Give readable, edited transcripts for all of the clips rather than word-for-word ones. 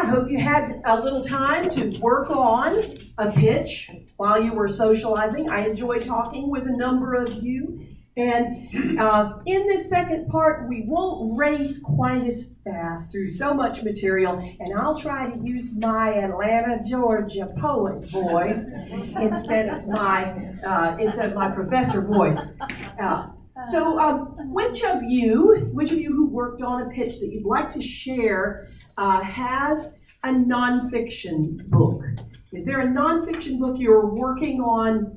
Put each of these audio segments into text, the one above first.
hope you had a little time to work on a pitch while you were socializing. I enjoyed talking with a number of you. And in this second part, we won't race quite as fast through so much material, and I'll try to use my Atlanta, Georgia poet voice instead of my professor voice. Which of you who worked on a pitch that you'd like to share has a nonfiction book? Is there a nonfiction book you're working on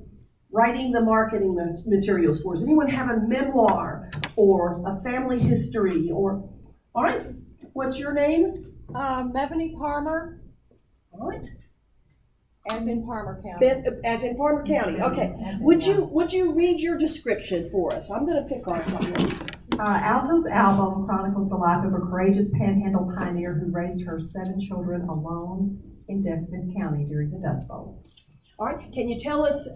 writing the marketing materials for? Does anyone have a memoir or a family history? All right, what's your name? Mevany Parmer. All right. As in Parmer County. As in Parmer County, okay. Would you read your description for us? I'm going to pick on something. Alto's album chronicles the life of a courageous panhandle pioneer who raised her 7 children alone in Deaf Smith County during the Dust Bowl. All right. Can you tell us?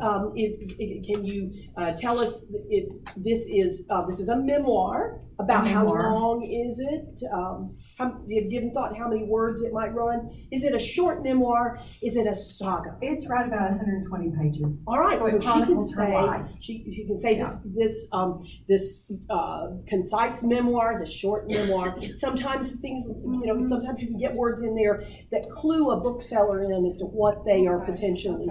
This is a memoir about how long is it? You've given thought how many words it might run? Is it a short memoir? Is it a saga? It's right about 120 pages. All right. So she can say she can say this concise memoir, this short memoir. Sometimes things sometimes you can get words in there that clue a bookseller in as to what they are potentially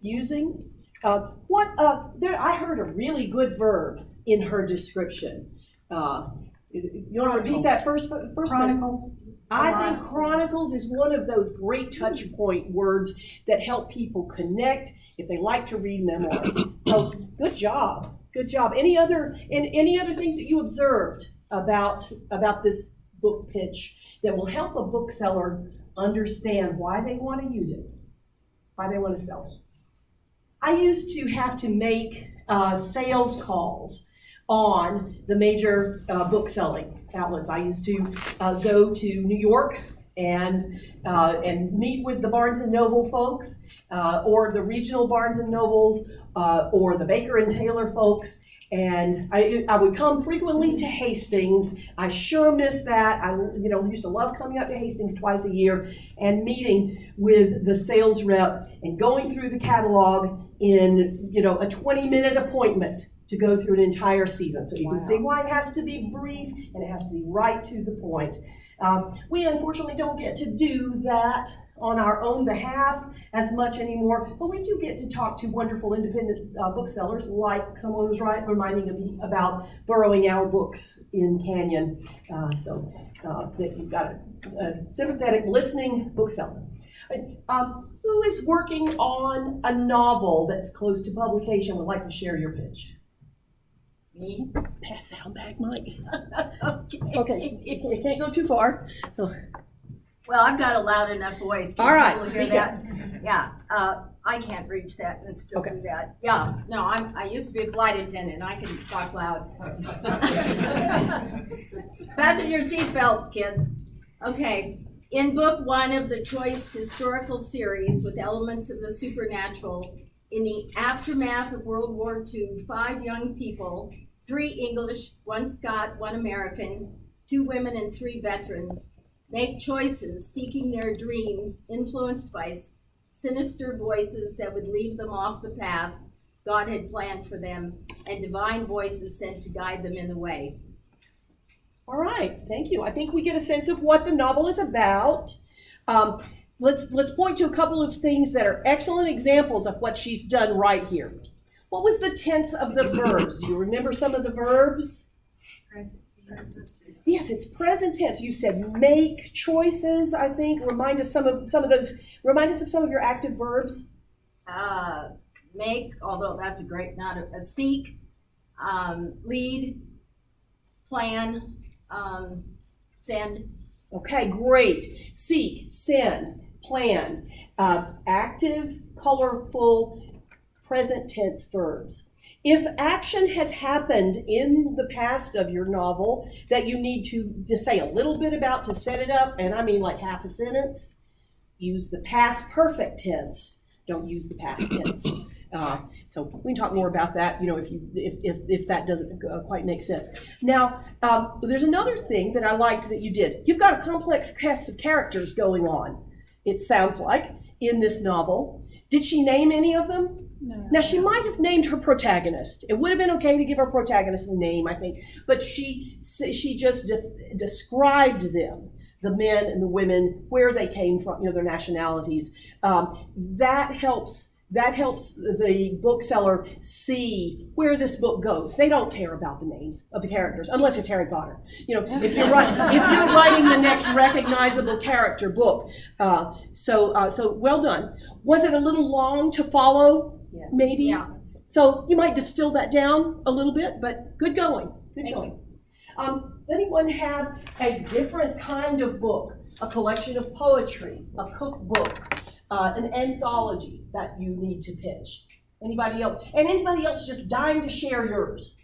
using. I heard a really good verb in her description. You want to repeat that first Chronicles. I think chronicles is one of those great touch point words that help people connect if they like to read memoirs. So good job. Any other things that you observed about this book pitch that will help a bookseller understand why they want to use it, why they want to sell it? I used to have to make sales calls on the major book selling outlets. I used to go to New York and meet with the Barnes and Noble folks, or the regional Barnes and Nobles, or the Baker and Taylor folks. And I would come frequently to Hastings. I sure miss that. I used to love coming up to Hastings twice a year and meeting with the sales rep and going through the catalog in a 20-minute appointment to go through an entire season. So you can see why it has to be brief and it has to be right to the point. We unfortunately don't get to do that on our own behalf as much anymore, but we do get to talk to wonderful independent booksellers, like someone was reminding me about Burrowing Our Books in Canyon. So that you've got a sympathetic listening bookseller. Who is working on a novel that's close to publication would like to share your pitch? Me? Pass that on back, Mike. Okay. It can't go too far. Well, I've got a loud enough voice. All right, people hear that? Yeah, I can't reach that and still do that. Yeah, no, I used to be a flight attendant. I can talk loud. Fasten your seatbelts, kids. Okay, in book 1 of the Choice historical series with elements of the supernatural, in the aftermath of World War II, 5 young people, 3 English, 1 Scot, 1 American, 2 women, and 3 veterans, make choices seeking their dreams, influenced by sinister voices that would leave them off the path God had planned for them, and divine voices sent to guide them in the way. All right, thank you. I think we get a sense of what the novel is about. Let's point to a couple of things that are excellent examples of what she's done right here. What was the tense of the verbs? Do you remember some of the verbs? Present tense. Yes, it's present tense. You said make choices, I think. Remind us of some of your active verbs. Make, although that's not a seek, lead, plan, send. Okay, great. Seek, send, plan. Active, colorful, present tense verbs. If action has happened in the past of your novel that you need to say a little bit about to set it up, and I mean like half a sentence, use the past perfect tense. Don't use the past tense. So we can talk more about that, if that doesn't quite make sense. Now, there's another thing that I liked that you did. You've got a complex cast of characters going on. it sounds like, in this novel. Did she name any of them? No. Now, she might have named her protagonist. It would have been okay to give her protagonist a name, I think, but she just described them, the men and the women, where they came from, their nationalities. That helps the bookseller see where this book goes. They don't care about the names of the characters, unless it's Harry Potter. If you're writing the next recognizable character book. So well done. Was it a little long to follow? Yes. Maybe? Yeah. So you might distill that down a little bit, but good going. Good going. Does anyone have a different kind of book? A collection of poetry, a cookbook, an anthology that you need to pitch? Anybody else? And anybody else just dying to share yours?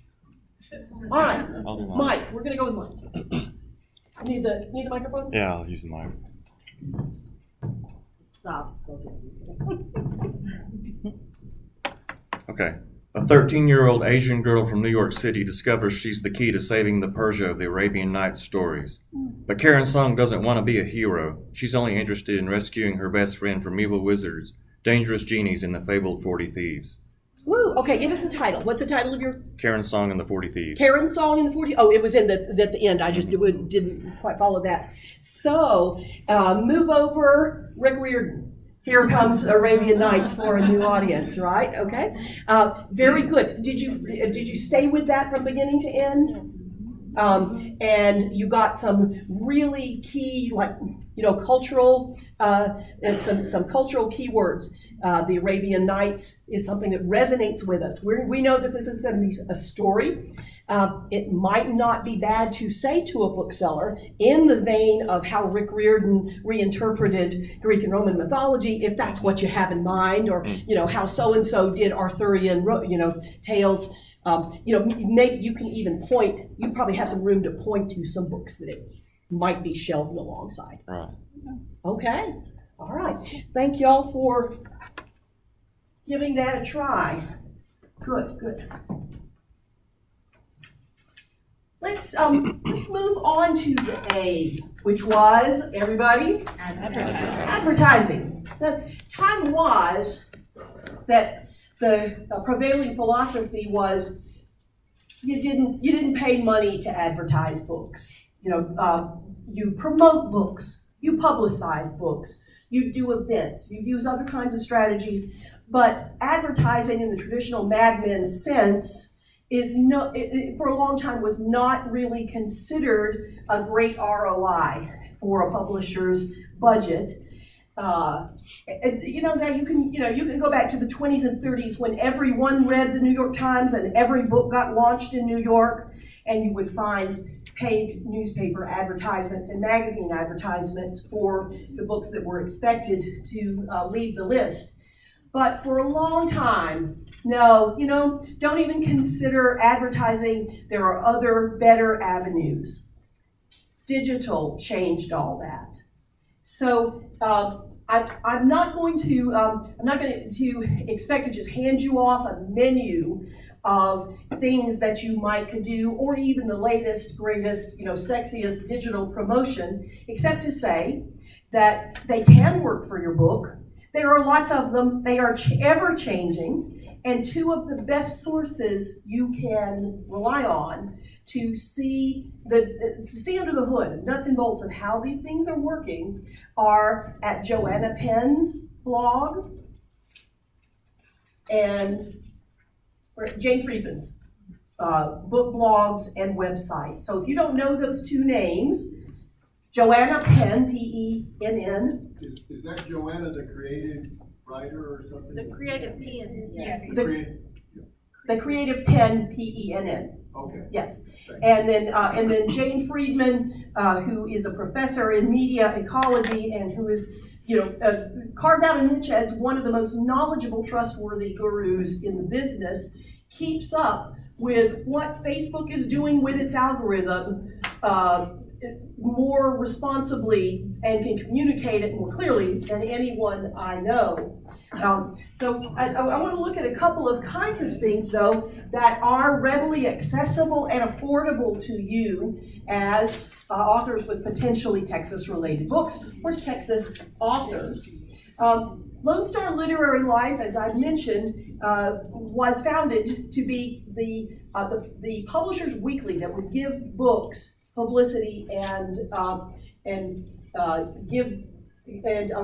All right, I'll do mine. Mike, we're gonna go with Mike. Need the microphone? Yeah, I'll use the mic. Soft spoken. Okay. A 13-year-old Asian girl from New York City discovers she's the key to saving the Persia of the Arabian Nights stories. But Karen Song doesn't want to be a hero. She's only interested in rescuing her best friend from evil wizards, dangerous genies, and the fabled 40 Thieves. Woo, okay, give us the title. What's the title of your Karen Song and the 40 Thieves. Karen Song in the 40? Oh, it was at the end. I just didn't quite follow that. So, move over, Rick Riordan. Here comes Arabian Nights for a new audience, right? Okay, very good. Did you stay with that from beginning to end? Yes. And you got some really key, cultural, and some cultural keywords. The Arabian Nights is something that resonates with us. We know that this is going to be a story. It might not be bad to say to a bookseller, in the vein of how Rick Riordan reinterpreted Greek and Roman mythology, if that's what you have in mind, or how so-and-so did Arthurian, tales. Maybe you can even point. You probably have some room to point to some books that it might be shelved alongside. Right. Okay. All right. Thank y'all for giving that a try. Good. Let's move on to the A, which was, everybody? Advertising. The time was that the prevailing philosophy was you didn't pay money to advertise books. You promote books, you publicize books, you do events, you use other kinds of strategies, but advertising in the traditional Mad Men sense for a long time was not really considered a great ROI for a publisher's budget. Now you can go back to the 20s and 30s when everyone read the New York Times and every book got launched in New York, and you would find paid newspaper advertisements and magazine advertisements for the books that were expected to lead the list. But for a long time, no, don't even consider advertising. There are other better avenues. Digital changed all that. So I'm not going to expect to just hand you off a menu of things that you could do, or even the latest, greatest, sexiest digital promotion, except to say that they can work for your book. There are lots of them. They are ever changing, and two of the best sources you can rely on to see under the hood, nuts and bolts of how these things are working, are at Joanna Penn's blog and Jane Friedman's book blogs and websites. So if you don't know those two names, Joanna Penn, P-E-N-N. Is that Joanna the creative writer or something? The creative pen. Yes. The creative pen, P-E-N-N. Okay. Yes. And then Jane Friedman, who is a professor in media ecology and who is carved out a niche as one of the most knowledgeable, trustworthy gurus in the business, keeps up with what Facebook is doing with its algorithm more responsibly and can communicate it more clearly than anyone I know. So I want to look at a couple of kinds of things, though, that are readily accessible and affordable to you as authors with potentially Texas-related books, or Texas authors. Lone Star Literary Life, as I mentioned, was founded to be the publisher's weekly that would give books publicity and give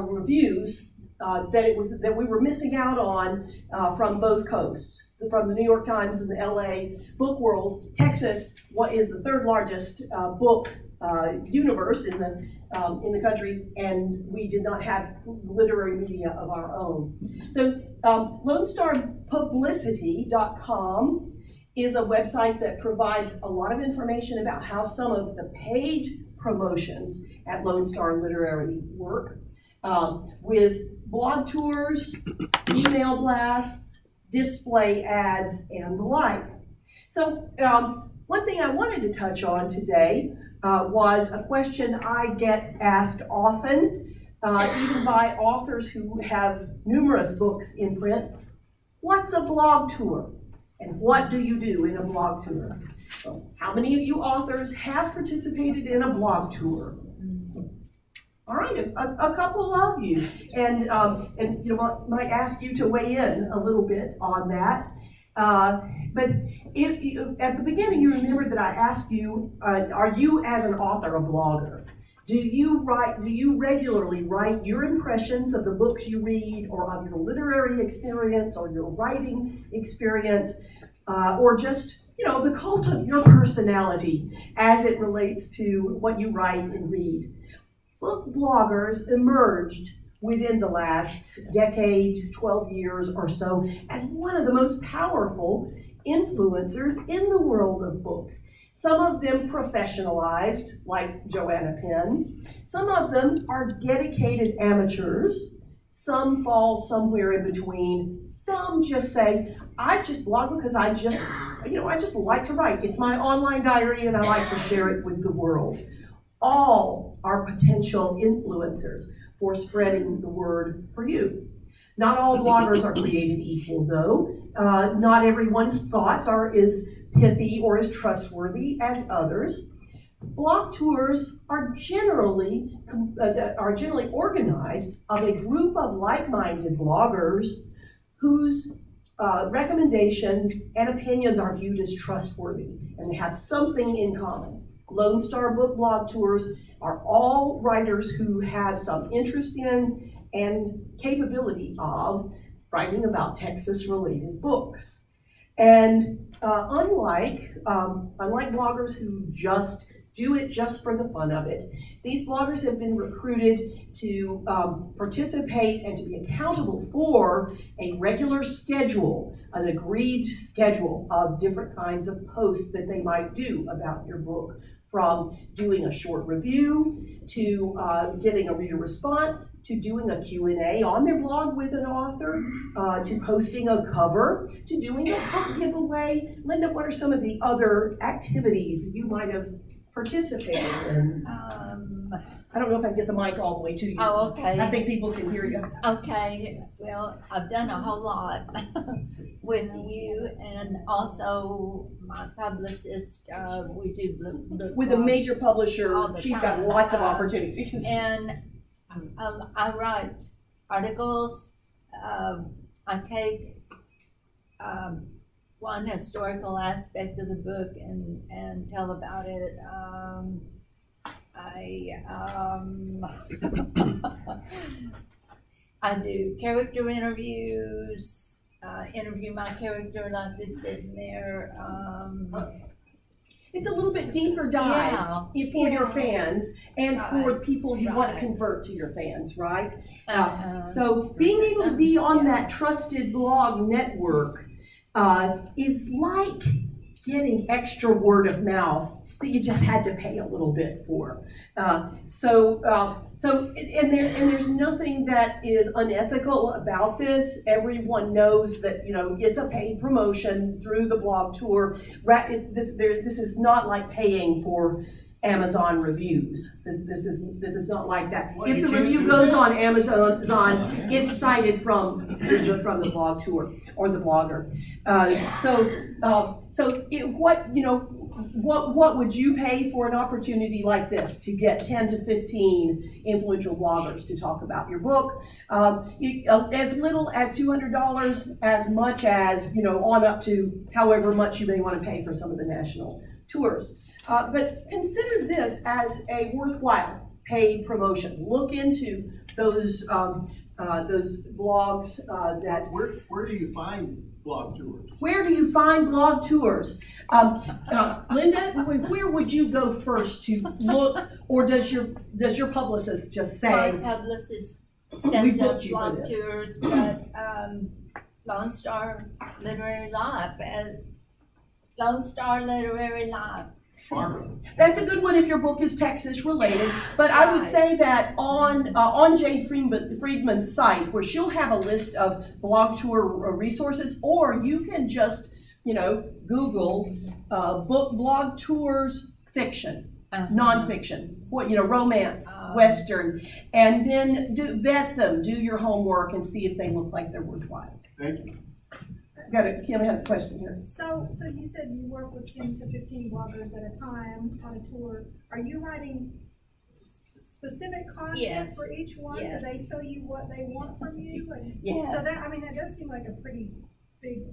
reviews that we were missing out on from both coasts, from the New York Times and the LA book worlds. Texas is the third largest book universe in the country, and we did not have literary media of our own. So LoneStarPublicity.com is a website that provides a lot of information about how some of the paid promotions at Lone Star Literary work, with blog tours, email blasts, display ads, and the like. So one thing I wanted to touch on today was a question I get asked often, even by authors who have numerous books in print. What's a blog tour? And what do you do in a blog tour? So how many of you authors have participated in a blog tour? All right, a couple of you, and you know, might ask you to weigh in a little bit on that. But if you, at the beginning, you remember that I asked you, are you as an author a blogger? Do you regularly write your impressions of the books you read, or of your literary experience, or your writing experience, or just, you know, the cult of your personality as it relates to what you write and read? Book bloggers emerged within the last decade, 12 years or so, as one of the most powerful influencers in the world of books. Some of them professionalized, like Joanna Penn. Some of them are dedicated amateurs. Some fall somewhere in between. Some just say, I just blog because I just like to write. It's my online diary and I like to share it with the world. All are potential influencers for spreading the word for you. Not all bloggers are created equal, though. Not everyone's thoughts are as pithy or as trustworthy as others. Blog tours are generally organized of a group of like-minded bloggers whose recommendations and opinions are viewed as trustworthy, and they have something in common. Lone Star book blog tours are all writers who have some interest in and capability of writing about Texas-related books. And unlike bloggers who just do it just for the fun of it, these bloggers have been recruited to participate and to be accountable for a regular schedule, an agreed schedule of different kinds of posts that they might do about your book, from doing a short review, to getting a reader response, to doing a Q&A on their blog with an author, to posting a cover, to doing a book giveaway. Linda, what are some of the other activities you might have participated in? I don't know if I can get the mic all the way to you. Oh, okay. I think people can hear you. Okay, well, I've done a whole lot with you, and also my publicist, we do book With a blogs major publisher, all the she's got time. lots of opportunities. And I write articles. I take one historical aspect of the book and tell about it. I do character interviews, interview my character like this sitting there. It's a little bit deeper dive for your fans and for people you want to convert to your fans, right? So being able to be on that trusted blog network is like getting extra word of mouth that you just had to pay a little bit for. There's nothing that is unethical about this. Everyone knows that, you know, it's a paid promotion through the blog tour. This is not like paying for Amazon reviews. This is not like that. Well, If you the can't review do goes that. on Amazon, it's cited from the blog tour or the blogger. What would you pay for an opportunity like this to get 10 to 15 influential bloggers to talk about your book? As little as $200, as much as, on up to however much you may want to pay for some of the national tours. But consider this as a worthwhile paid promotion. Look into those blogs that. Where do you find blog tours? Where do you find blog tours? Linda, where would you go first to look, or does your publicist just My say? publicist We sends out booked you for blog this. tours, but Lone Star Literary Live. Barbara. That's a good one if your book is Texas related, but I would Right. say that on Jane Friedman's site, where she'll have a list of blog tour resources, or you can just, Google book blog tours fiction, nonfiction, romance, Oh. Western, and then vet them, do your homework and see if they look like they're worthwhile. Thank you. Kim has a question here. So you said you work with 10 to 15 bloggers at a time on a tour. Are you writing specific content Yes. for each one? Yes. Do they tell you what they want from you? And Yeah. So that does seem like a pretty big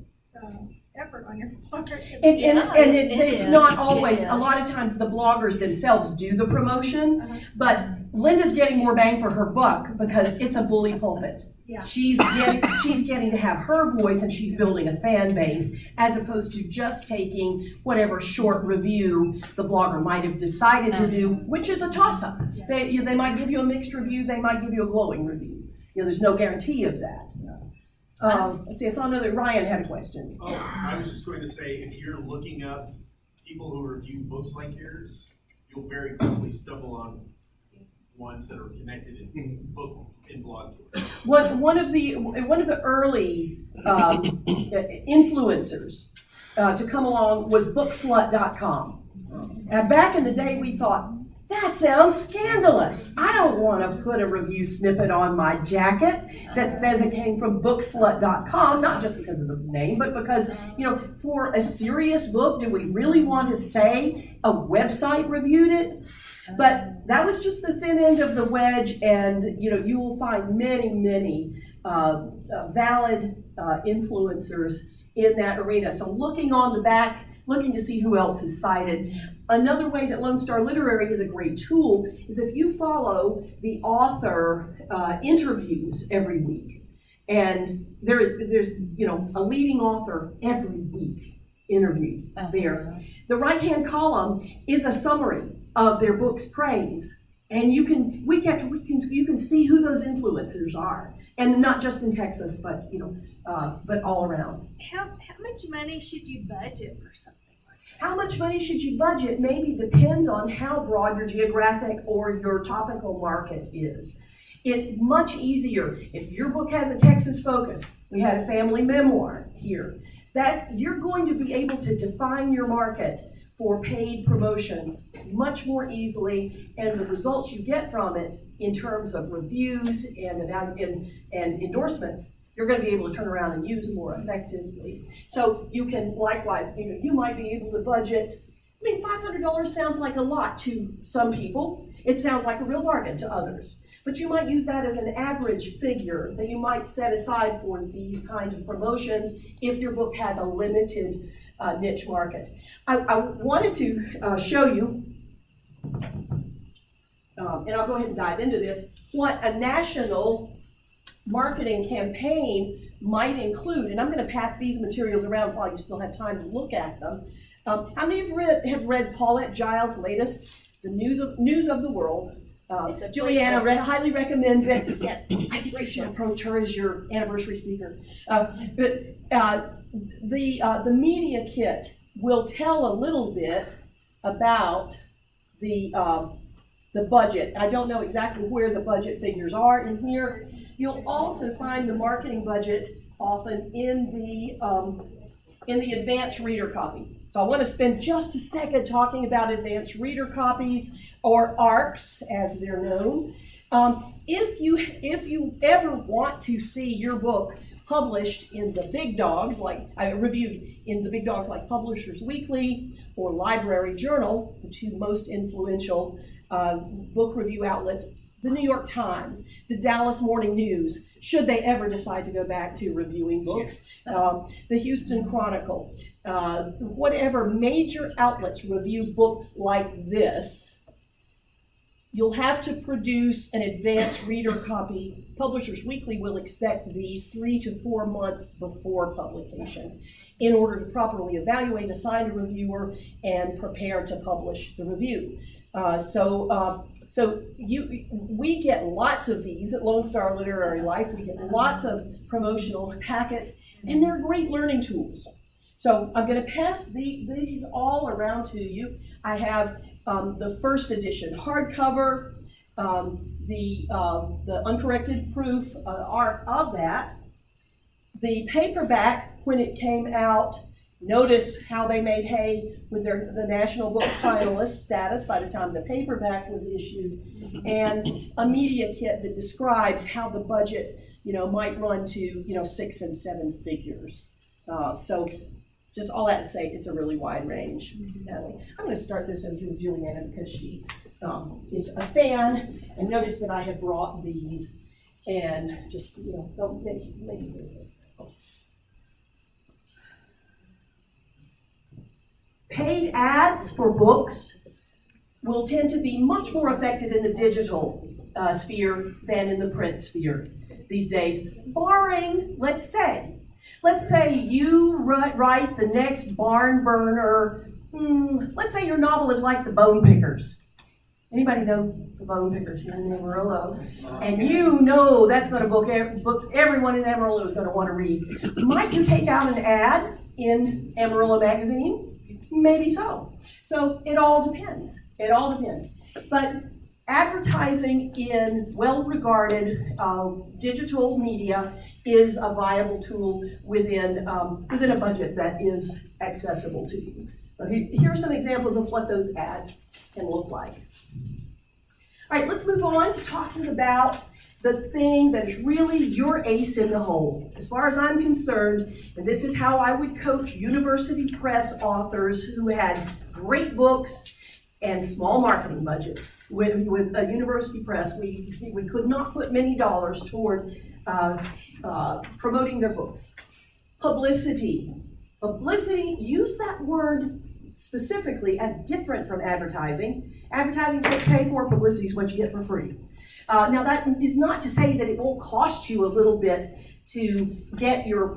effort on your part. And Yeah, it's it not is. always, It a is. lot of times the bloggers themselves do the promotion, Uh-huh. but Linda's getting more bang for her buck because it's a bully pulpit. Yeah. She's getting to have her voice, and she's building a fan base, as opposed to just taking whatever short review the blogger might have decided to do, which is a toss-up. They might give you a mixed review, they might give you a glowing review. There's no guarantee of that. Let's see, I saw another, Ryan had a question. Oh, I was just going to say, if you're looking up people who review books like yours, you'll very quickly stumble on ones that are connected in blog tours. One of the early influencers to come along was bookslut.com. And back in the day, we thought, that sounds scandalous. I don't want to put a review snippet on my jacket that says it came from bookslut.com, not just because of the name, but because, for a serious book, do we really want to say a website reviewed it? But that was just the thin end of the wedge, and you will find many valid influencers in that arena. So looking on the back, looking to see who else is cited. Another way that Lone Star Literary is a great tool is if you follow the author interviews every week, and there's a leading author every week interviewed there. The right-hand column is a summary of their book's praise, and you can week after week you can see who those influencers are, and not just in Texas, but but all around. How much money should you budget for something like that? How much money should you budget maybe depends on how broad your geographic or your topical market is. It's much easier if your book has a Texas focus. We had a family memoir here. That you're going to be able to define your market for paid promotions much more easily, and the results you get from it in terms of reviews and endorsements, you're going to be able to turn around and use more effectively. So you can likewise, you might be able to budget. $500 sounds like a lot to some people. It sounds like a real bargain to others. But you might use that as an average figure that you might set aside for these kinds of promotions if your book has a limited niche market. I wanted to show you, and I'll go ahead and dive into this, what a national marketing campaign might include. And I'm going to pass these materials around while you still have time to look at them. How many of you have read Paulette Giles' latest, The News of the World? Juliana highly recommends it. Yes. I think you should approach her as your anniversary speaker. The media kit will tell a little bit about the budget. I don't know exactly where the budget figures are in here. You'll also find the marketing budget often in the advanced reader copy. So I want to spend just a second talking about advanced reader copies, or ARCs as they're known. If you ever want to see your book published in the big dogs, reviewed in the big dogs like Publishers Weekly or Library Journal, the two most influential book review outlets, the New York Times, the Dallas Morning News, should they ever decide to go back to reviewing books, the Houston Chronicle, whatever major outlets review books like this, you'll have to produce an advanced reader copy. Publishers Weekly will expect these 3 to 4 months before publication in order to properly evaluate, assign a reviewer, and prepare to publish the review. We get lots of these at Lone Star Literary Life. We get lots of promotional packets, and they're great learning tools. So I'm going to pass these all around to you. I have the first edition hardcover, the uncorrected proof ARC of that. The paperback, when it came out, notice how they made hay with the National Book Finalist status by the time the paperback was issued, and a media kit that describes how the budget, might run to, 6 and 7 figures. So just all that to say, it's a really wide range. I'm going to start this over with Juliana because she is a fan, and notice that I have brought these, and just, don't make it. Paid ads for books will tend to be much more effective in the digital sphere than in the print sphere these days, barring, let's say you write the next barn burner. Let's say your novel is like The Bone Pickers. Anybody know The Bone Pickers here in Amarillo? And that's going to book everyone in Amarillo is going to want to read. Might you take out an ad in Amarillo Magazine? Maybe so. So it all depends. But advertising in well-regarded digital media is a viable tool within a budget that is accessible to you. So here are some examples of what those ads can look like. All right, let's move on to talking about the thing that is really your ace in the hole. As far as I'm concerned, and this is how I would coach university press authors who had great books and small marketing budgets. With a university press, we could not put many dollars toward promoting their books. Publicity, use that word specifically as different from advertising. Advertising is what you pay for, publicity is what you get for free. Now that is not to say that it won't cost you a little bit to get your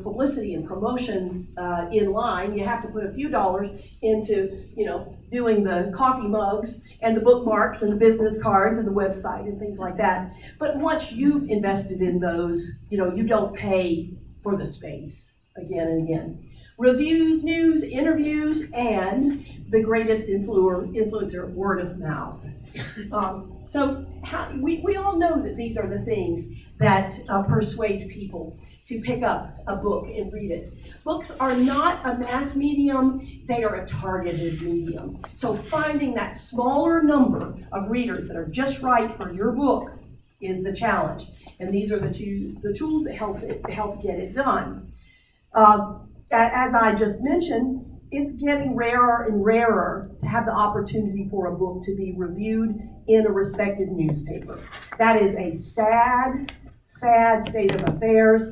publicity and promotions in line. You have to put a few dollars into, doing the coffee mugs and the bookmarks and the business cards and the website and things like that. But once you've invested in those, you don't pay for the space again and again. Reviews, news, interviews, and the greatest influencer, word of mouth. We all know that these are the things that persuade people to pick up a book and read it. Books are not a mass medium, they are a targeted medium. So finding that smaller number of readers that are just right for your book is the challenge. And these are the tools that help get it done. As I just mentioned, it's getting rarer and rarer to have the opportunity for a book to be reviewed in a respected newspaper. That is a sad state of affairs.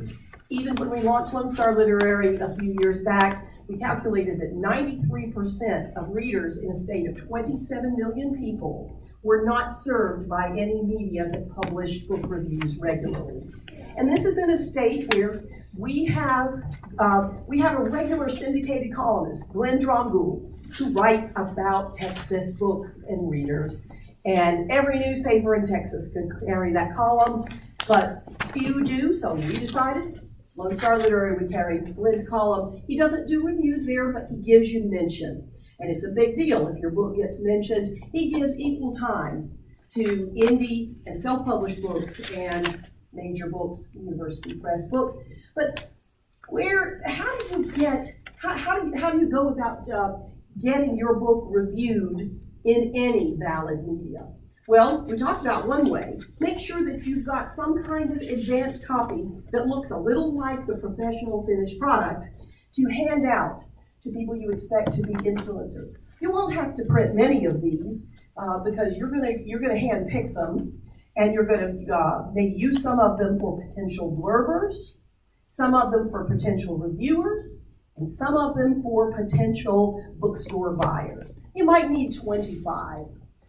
Even when we launched Lone Star Literary a few years back, we calculated that 93% of readers in a state of 27 million people were not served by any media that published book reviews regularly. And this is in a state where we have a regular syndicated columnist, Glenn Dromgoole, who writes about Texas books and readers. And every newspaper in Texas can carry that column, but few do, so we decided Lone Star Literary would carry Glenn's column. He doesn't do reviews there, but he gives you mention. And it's a big deal if your book gets mentioned. He gives equal time to indie and self-published books and major books, university press books. But how how do you go about getting your book reviewed in any valid media? Well, we talked about one way. Make sure that you've got some kind of advanced copy that looks a little like the professional finished product to hand out to people you expect to be influencers. You won't have to print many of these because you're gonna hand pick them, and you're gonna maybe use some of them for potential blurbers, some of them for potential reviewers, and some of them for potential bookstore buyers. You might need 25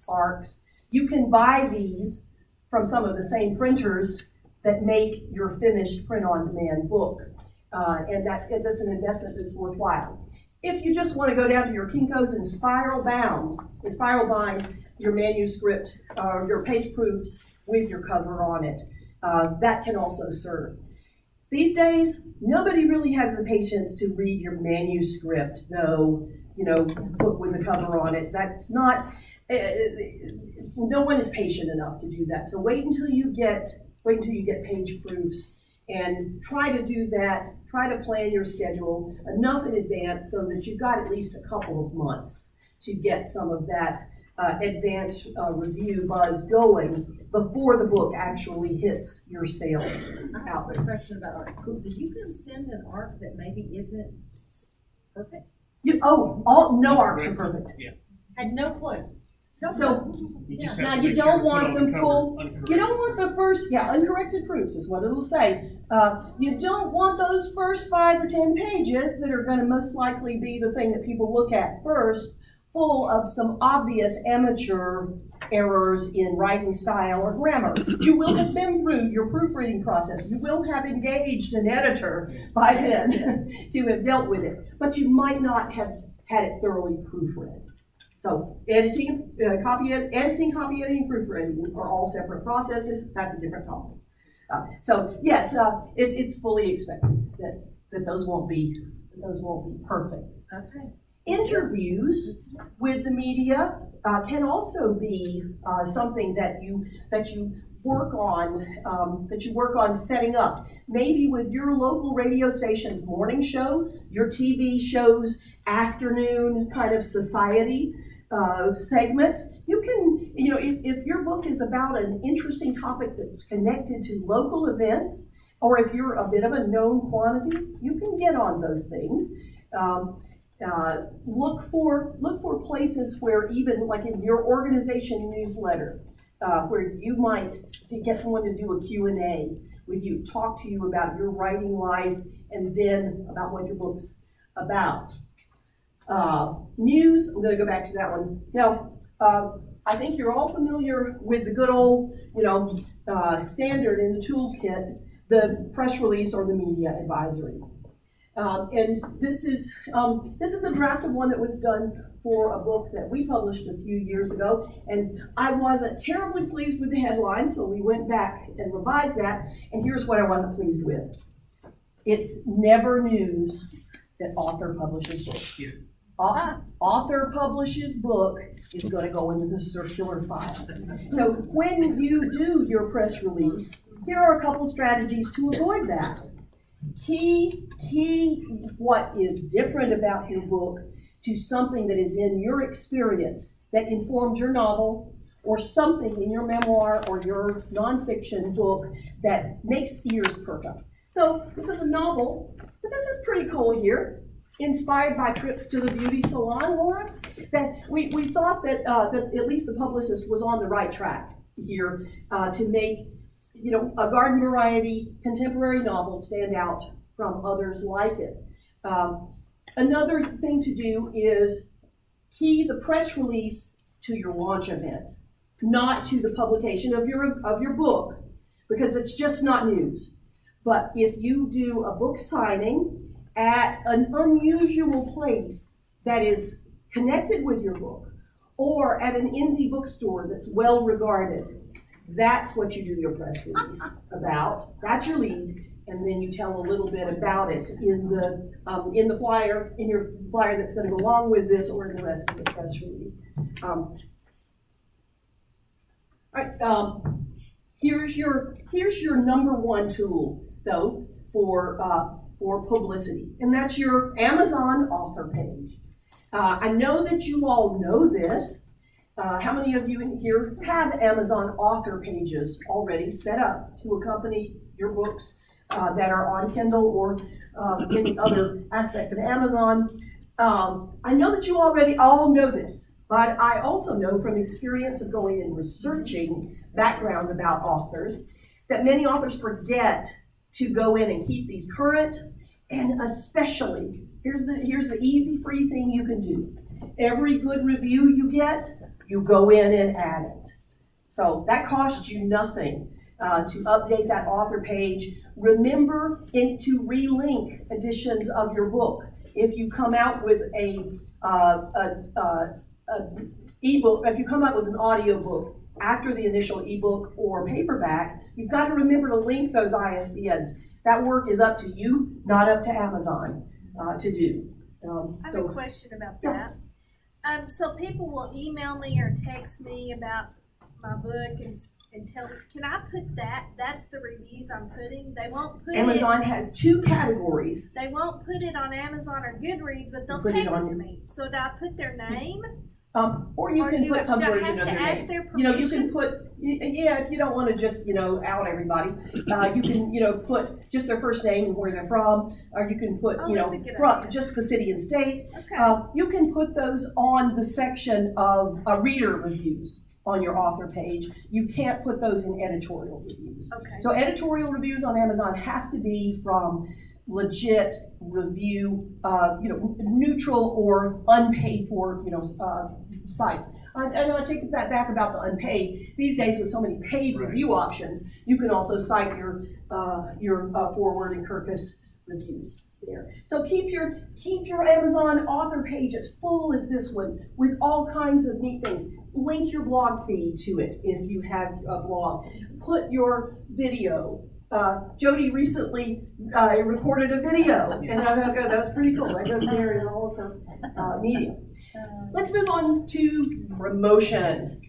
ARCs. You can buy these from some of the same printers that make your finished print-on-demand book, and that's an investment that's worthwhile. If you just want to go down to your Kinko's and spiral bind your manuscript, your page proofs with your cover on it, that can also serve. These days, nobody really has the patience to read your manuscript, though, book with the cover on it. That's not, no one is patient enough to do that. So wait until you get page proofs and try to do that. Try to plan your schedule enough in advance so that you've got at least a couple of months to get some of that advanced review buzz going before the book actually hits your sales I have a question about art. So you can send an art that maybe isn't perfect? No arcs are perfect. Had no clue. So You just now have to you make sure don't to put want on the them cover full. uncorrected. You don't want the first, uncorrected proofs is what it'll say. You don't want those first 5 or 10 pages that are going to most likely be the thing that people look at first, full of some obvious amateur errors in writing style or grammar. You will have been through your proofreading process. You will have engaged an editor by then to have dealt with it, but you might not have had it thoroughly proofread. So editing, copy editing, proofreading are all separate processes. That's a different topic. So yes, it's fully expected that those won't be perfect. Okay. Interviews with the media can also be something that you work on setting up. Maybe with your local radio station's morning show, your TV show's afternoon kind of society segment. You can, if your book is about an interesting topic that's connected to local events, or if you're a bit of a known quantity, you can get on those things. Look for places where, even like in your organization newsletter, where you might get someone to do a Q&A with you, talk to you about your writing life, and then about what your book's about. News, I'm going to go back to that one. Now, I think you're all familiar with the good old, standard in the toolkit, the press release or the media advisory. And this is a draft of one that was done for a book that we published a few years ago, and I wasn't terribly pleased with the headline, so we went back and revised that, and here's what I wasn't pleased with. It's never news that author publishes book. Yeah. Author publishes book is going to go into the circular file. So when you do your press release, here are a couple strategies to avoid that. Key what is different about your book to something that is in your experience that informed your novel, or something in your memoir or your nonfiction book that makes ears perk up. So this is a novel, but this is pretty cool here. Inspired by trips to the beauty salon. Well, that we thought that at least the publicist was on the right track here to make a garden variety contemporary novel stand out from others like it. Another thing to do is key the press release to your launch event, not to the publication of your book, because it's just not news. But if you do a book signing at an unusual place that is connected with your book, or at an indie bookstore that's well regarded, that's what you do your press release about. That's your lead, and then you tell a little bit about it in the flyer, in your flyer that's going to go along with this, or in the rest of the press release. All right. Here's your number one tool, though, for or publicity, and that's your Amazon author page. I know that you all know this. How many of you in here have Amazon author pages already set up to accompany your books that are on Kindle or any other aspect of Amazon? I know that you already all know this, but I also know from experience of going and researching background about authors that many authors forget to go in and keep these current, and especially, here's the easy free thing you can do. Every good review you get, you go in and add it. So that costs you nothing to update that author page. Remember to relink editions of your book. If you come out with a ebook, if you come out with an audio book after the initial ebook or paperback, you've got to remember to link those ISBNs. That work is up to you, not up to Amazon to do. I have a question about that. So people will email me or text me about my book and tell me, can I put that? That's the reviews I'm putting. They won't put Amazon has two categories. They won't put it on Amazon or Goodreads, but they'll Put it text on- me. So do I put their name? Or you can put some do I version have of to your ask name. their You know, you permission? can put, if you don't want to just, out everybody, you can, put just their first name and where they're from, or you can put, Oh, that's a good from idea. just the city and state. Okay. You can put those on the section of reader reviews on your author page. You can't put those in editorial reviews. Okay. So editorial reviews on Amazon have to be from legit review, neutral or unpaid for, sites. And I take that back about the unpaid. These days, with so many paid review options, you can also cite your Forward and Kirkus reviews there. So keep your Amazon author page as full as this one with all kinds of neat things. Link your blog feed to it if you have a blog. Put your video. Jody recently recorded a video, and that was pretty cool. That goes there in all of her media. Let's move on to promotion.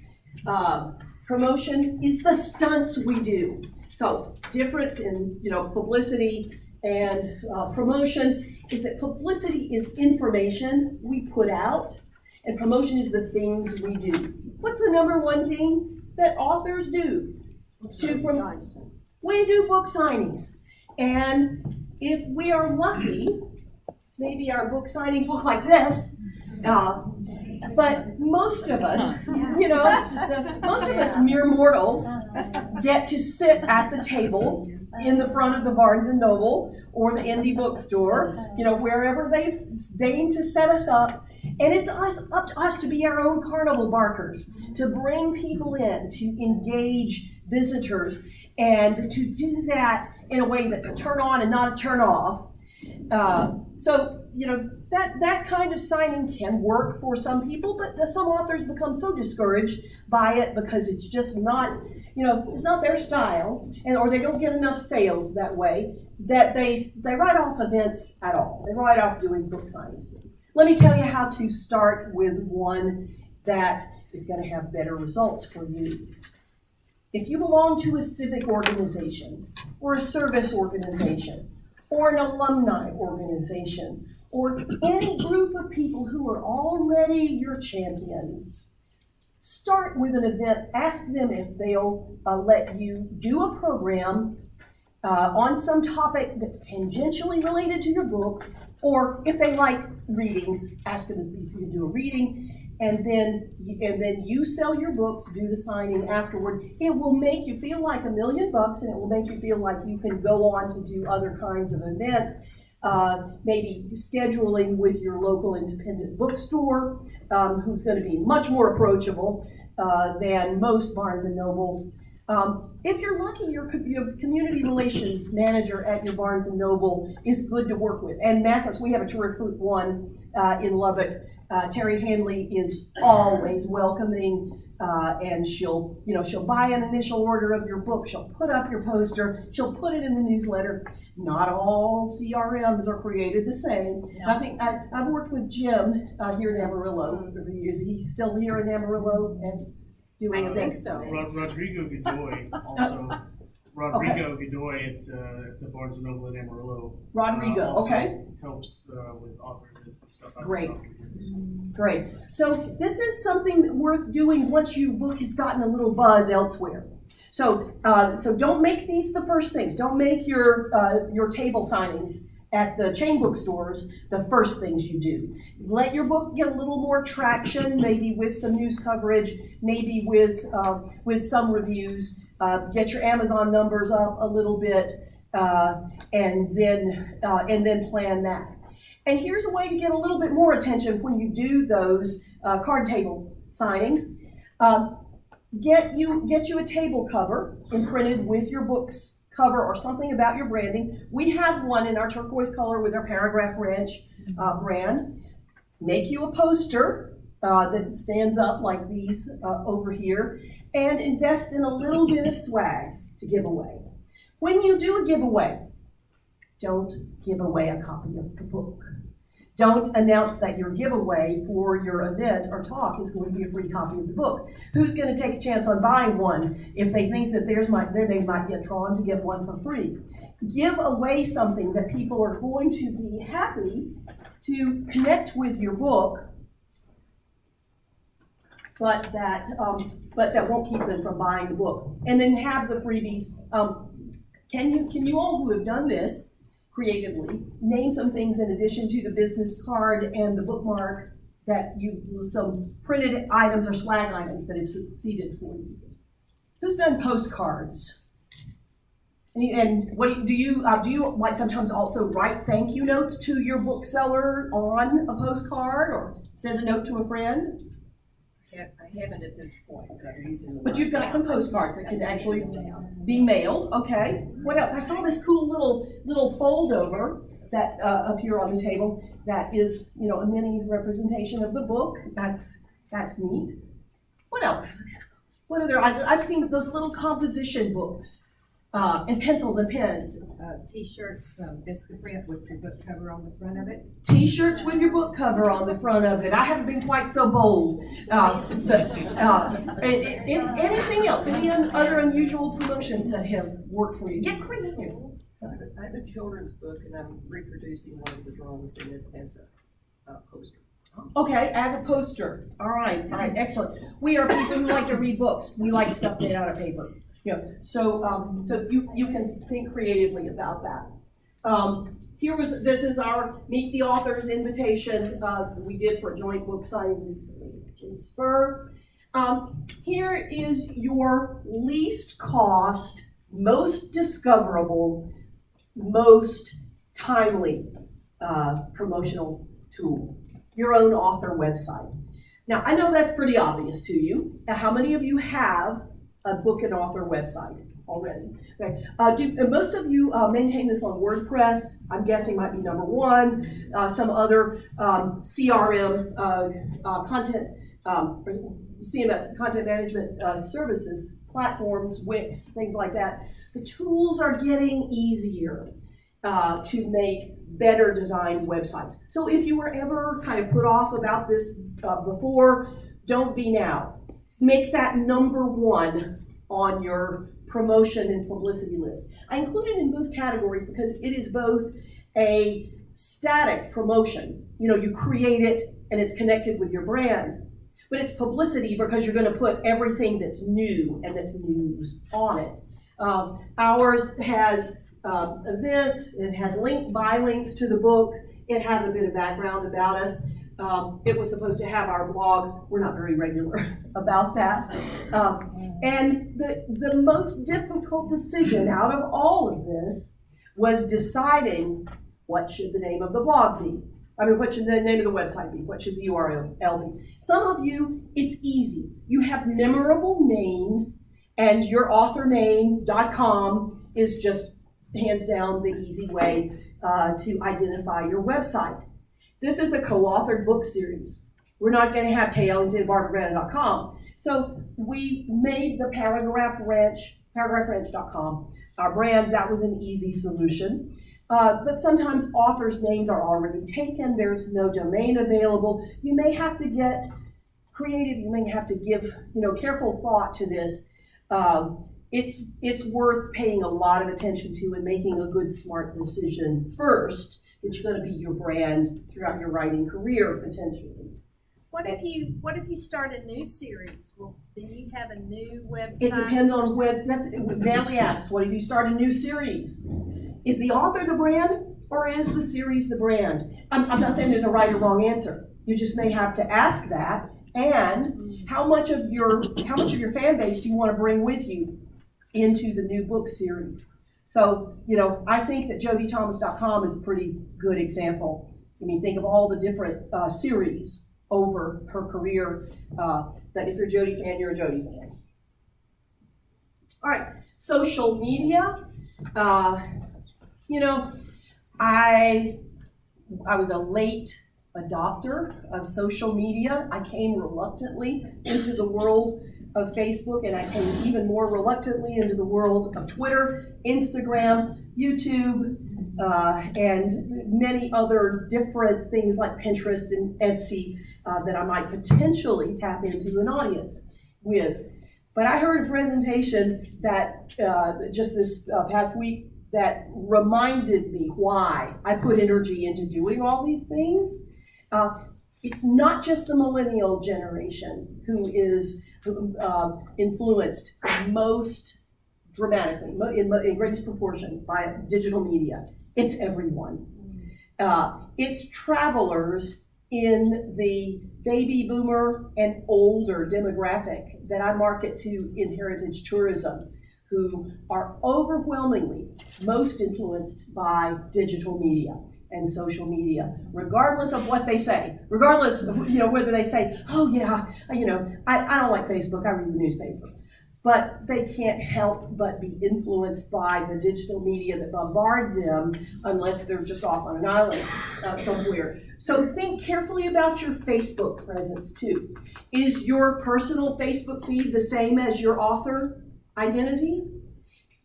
Promotion is the stunts we do. So difference in publicity and promotion is that publicity is information we put out, and promotion is the things we do. What's the number one thing that authors do? We do book signings, and if we are lucky, maybe our book signings look like this. But most of us, most of us mere mortals get to sit at the table in the front of the Barnes and Noble or the indie bookstore, wherever they deign to set us up. And it's up to us to be our own carnival barkers, to bring people in, to engage visitors, and to do that in a way that's a turn on and not a turn off. That kind of signing can work for some people, but some authors become so discouraged by it because it's just not, it's not their style, or they don't get enough sales that way, that they write off events at all. They write off doing book signings. Let me tell you how to start with one that is going to have better results for you. If you belong to a civic organization or a service organization or an alumni organization or any group of people who are already your champions, start with an event. Ask them if they'll let you do a program on some topic that's tangentially related to your book, or if they like readings, ask them if you can do a reading. And then you sell your books, do the signing afterward. It will make you feel like $1 million, and it will make you feel like you can go on to do other kinds of events, maybe scheduling with your local independent bookstore, who's going to be much more approachable than most Barnes and Nobles. If you're lucky, your community relations manager at your Barnes and Noble is good to work with. And Mathis, we have a terrific one in Lubbock. Terry Hanley is always welcoming, and she'll buy an initial order of your book. She'll put up your poster. She'll put it in the newsletter. Not all CRMs are created the same. No. I think I've worked with Jim here in Amarillo for years. He's still here in Amarillo and doing I events. think so. Rodrigo Godoy also Rodrigo Godoy at the Barnes and Noble in Amarillo. Rodrigo, Also okay. helps with author events and stuff. Great. Great. So this is something worth doing once your book has gotten a little buzz elsewhere. So don't make these the first things. Don't make your table signings at the chain bookstores the first things you do. Let your book get a little more traction, maybe with some news coverage, maybe with some reviews. Get your Amazon numbers up a little bit, and then plan that. And here's a way to get a little bit more attention when you do those card table signings. Get you a table cover imprinted with your book's cover or something about your branding. We have one in our turquoise color with our Paragraph Ranch brand. Make you a poster that stands up like these over here, and invest in a little bit of swag to give away. When you do a giveaway, don't give away a copy of the book. Don't announce that your giveaway for your event or talk is going to be a free copy of the book. Who's going to take a chance on buying one if they think that their name might get drawn to get one for free? Give away something that people are going to be happy to connect with your book, but that won't keep them from buying the book. And then have the freebies. Can you all who have done this creatively name some things in addition to the business card and the bookmark that some printed items or swag items that have succeeded for you? Who's done postcards? And what do you like sometimes also write thank you notes to your bookseller on a postcard or send a note to a friend? I haven't at this point, but I'm using them. But you've got some postcards that can actually be mailed. Okay. What else? I saw this cool little fold over that up here on the table that is, a mini representation of the book. That's neat. What else? What other? I've seen those little composition books and pencils and pens. T-shirts from Viscaprint with your book cover on the front of it. T-shirts with your book cover on the front of it. I haven't been quite so bold. Anything else? Any other unusual promotions that have worked for you? Get creative. I have a children's book and I'm reproducing one of the drawings in it as a poster. Okay, as a poster. All right, excellent. We are people who like to read books. We like stuff made out of paper. So you can think creatively about that. This is our Meet the Authors invitation we did for a joint book signing recently in Spur. Here is your least cost, most discoverable, most timely promotional tool, your own author website. Now, I know that's pretty obvious to you. Now, how many of you have a book and author website already? Okay. Most of you maintain this on WordPress. I'm guessing might be number one. Some other CRM content, CMS, content management services, platforms, Wix, things like that. The tools are getting easier to make better designed websites. So if you were ever kind of put off about this before, don't be now. Make that number one on your promotion and publicity list. I include it in both categories because it is both a static promotion. You create it and it's connected with your brand, but it's publicity because you're going to put everything that's new and that's news on it. Ours has events, it has buy links to the books, it has a bit of background about us. It was supposed to have our blog. We're not very regular about that. And the most difficult decision out of all of this was deciding what should the name of the blog be. What should the name of the website be? What should the URL be? Some of you, it's easy. You have memorable names, and your authorname.com is just hands down the easy way to identify your website. This is a co-authored book series. We're not going to have KLT@BarbaraBrannon.com. So we made the paragraphranch.com our brand. That was an easy solution. But sometimes authors' names are already taken. There's no domain available. You may have to get creative. You may have to give careful thought to this. it's worth paying a lot of attention to and making a good, smart decision first. It's going to be your brand throughout your writing career, potentially. What if you start a new series? Well, then you have a new website. It depends on Natalie asked, what if you start a new series? Is the author the brand or is the series the brand? I'm not saying there's a right or wrong answer. You just may have to ask that. And how much of your fan base do you want to bring with you into the new book series? So, I think that jodithomas.com is a pretty good example. I mean, think of all the different series over her career. That if you're a Jodi fan, you're a Jodi fan. All right, social media. I was a late adopter of social media. I came reluctantly into the world of Facebook, and I came even more reluctantly into the world of Twitter, Instagram, YouTube, and many other different things like Pinterest and Etsy that I might potentially tap into an audience with. But I heard a presentation that just this past week that reminded me why I put energy into doing all these things. It's not just the millennial generation who is influenced most dramatically, in greatest proportion, by digital media. It's everyone. It's travelers in the baby boomer and older demographic that I market to in heritage tourism, who are overwhelmingly most influenced by digital media and social media, regardless of what they say, regardless of, whether they say, oh yeah, I don't like Facebook, I read the newspaper. But they can't help but be influenced by the digital media that bombard them unless they're just off on an island somewhere. So think carefully about your Facebook presence too. Is your personal Facebook feed the same as your author identity?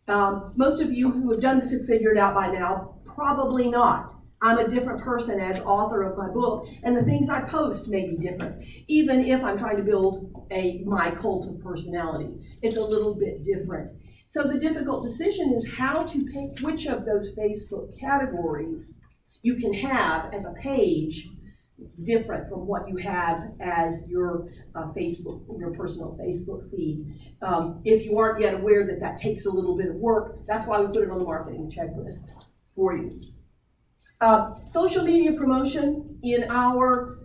Most of you who have done this have figured out by now, probably not. I'm a different person as author of my book, and the things I post may be different. Even if I'm trying to build my cult of personality, it's a little bit different. So the difficult decision is how to pick which of those Facebook categories you can have as a page. It's different from what you have as your your personal Facebook feed. If you aren't yet aware that takes a little bit of work, that's why we put it on the marketing checklist for you. Social media promotion in our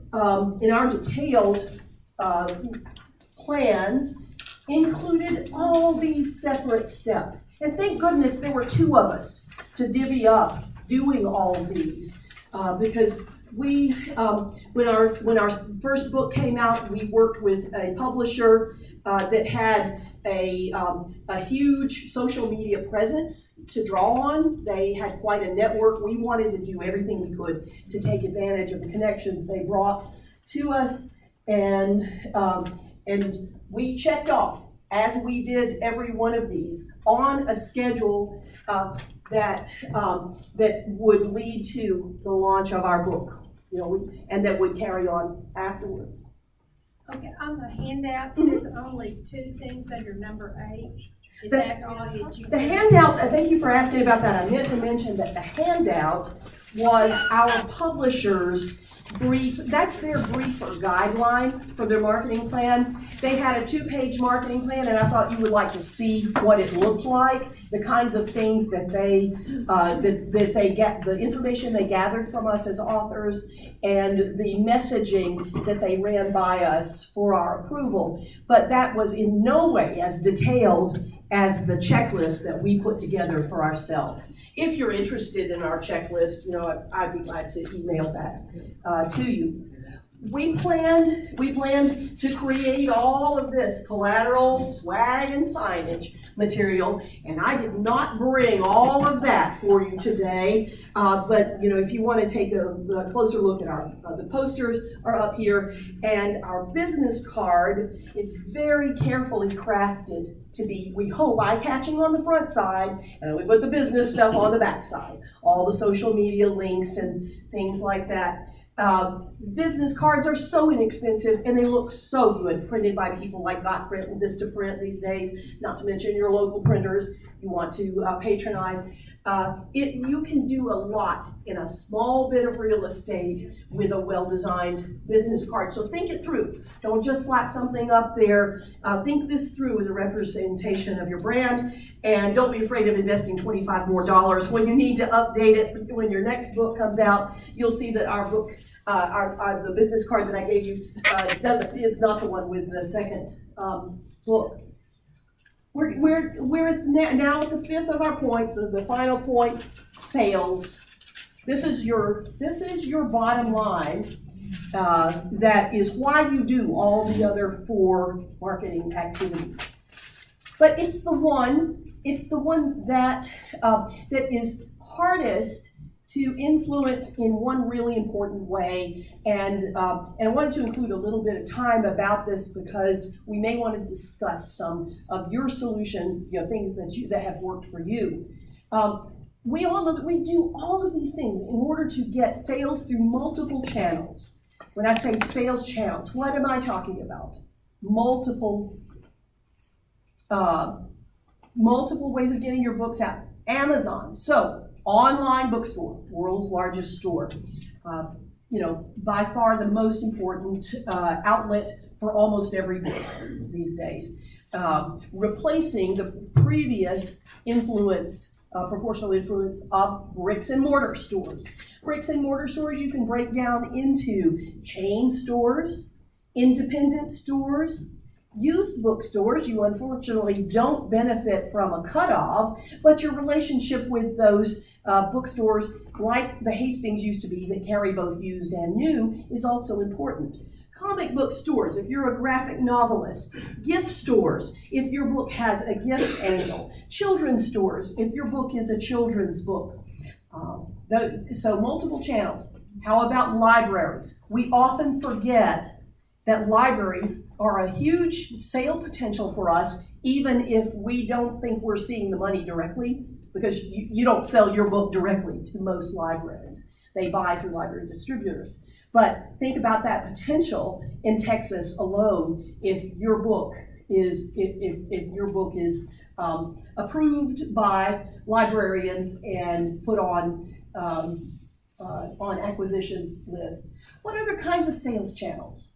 detailed plan included all these separate steps. And thank goodness there were two of us to divvy up doing all of these because we, when our first book came out, we worked with a publisher that had a huge social media presence to draw on. They had quite a network. We wanted to do everything we could to take advantage of the connections they brought to us, and we checked off, as we did every one of these, on a schedule that would lead to the launch of our book, and that would carry on afterwards. Okay, on the handouts, there's only two things under number 8. Is that all that you? The handout, thank you for asking about that. I meant to mention that the handout was our publisher's brief. That's their brief or guideline for their marketing plan. They had a 2-page marketing plan, and I thought you would like to see what it looked like, the kinds of things that they get, the information they gathered from us as authors, and the messaging that they ran by us for our approval. But that was in no way as detailed as the checklist that we put together for ourselves. If you're interested in our checklist, I'd be glad to email that to you. We planned to create all of this collateral, swag, and signage material, and I did not bring all of that for you today. But if you want to take a closer look at the posters are up here, and our business card is very carefully crafted to be, we hope, eye-catching on the front side, and we put the business stuff on the back side, all the social media links and things like that. Business cards are so inexpensive and they look so good, printed by people like Gotprint and Vistaprint these days, not to mention your local printers you want to patronize. You can do a lot in a small bit of real estate with a well-designed business card. So think it through. Don't just slap something up there. Think this through as a representation of your brand, and don't be afraid of investing $25 more when you need to update it. When your next book comes out, you'll see that our book, the business card that I gave you, is not the one with the second book. We're now at the fifth of our points, the final point, sales. This is your bottom line. That is why you do all the other 4 marketing activities. But it's the one that that is hardest to influence in one really important way, and I wanted to include a little bit of time about this because we may want to discuss some of your solutions, things that have worked for you. We all know that we do all of these things in order to get sales through multiple channels. When I say sales channels, what am I talking about? Multiple ways of getting your books out. Amazon, so online bookstore, world's largest store. By far the most important outlet for almost every book these days. Replacing the previous proportional influence of bricks and mortar stores. Bricks and mortar stores you can break down into chain stores, independent stores, used bookstores. You unfortunately don't benefit from a cutoff, but your relationship with those bookstores, like the Hastings used to be, that carry both used and new, is also important. Comic book stores, if you're a graphic novelist. Gift stores, if your book has a gift angle. Children's stores, if your book is a children's book. So multiple channels. How about libraries? We often forget that libraries are a huge sale potential for us, even if we don't think we're seeing the money directly, because you don't sell your book directly to most libraries. They buy through library distributors. But think about that potential in Texas alone if your book is approved by librarians and put on acquisitions list. What other kinds of sales channels?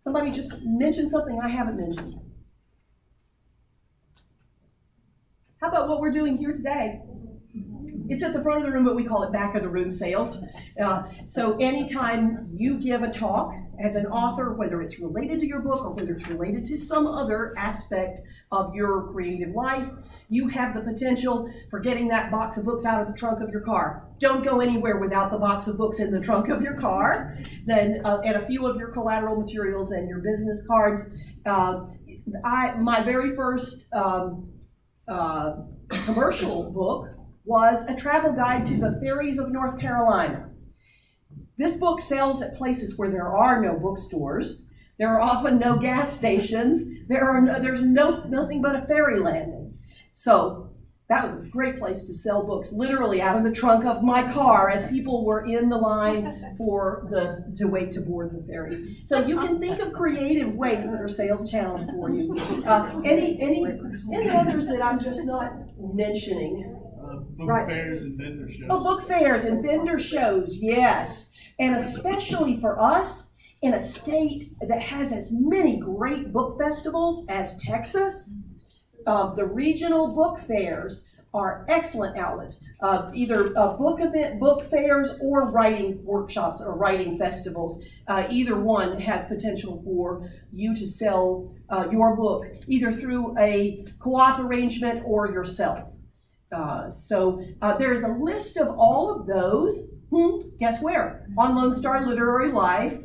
Somebody just mentioned something I haven't mentioned. How about what we're doing here today? It's at the front of the room, but we call it back of the room sales. So anytime you give a talk as an author, whether it's related to your book or whether it's related to some other aspect of your creative life, you have the potential for getting that box of books out of the trunk of your car. Don't go anywhere without the box of books in the trunk of your car, and a few of your collateral materials and your business cards. My very first commercial book was a travel guide to the ferries of North Carolina. This book sells at places where there are no bookstores. There are often no gas stations. There's nothing but a ferry landing. So that was a great place to sell books, literally out of the trunk of my car as people were in the line to wait to board the ferries. So you can think of creative ways that are sales channels for you. Any others that I'm just not mentioning? Book fairs and vendor shows. Oh, book fairs and vendor shows, yes. And especially for us in a state that has as many great book festivals as Texas, the regional book fairs are excellent outlets. Either book fairs or writing workshops or writing festivals. Either one has potential for you to sell your book either through a co-op arrangement or yourself. So there's a list of all of those. Guess where? On Lone Star Literary Life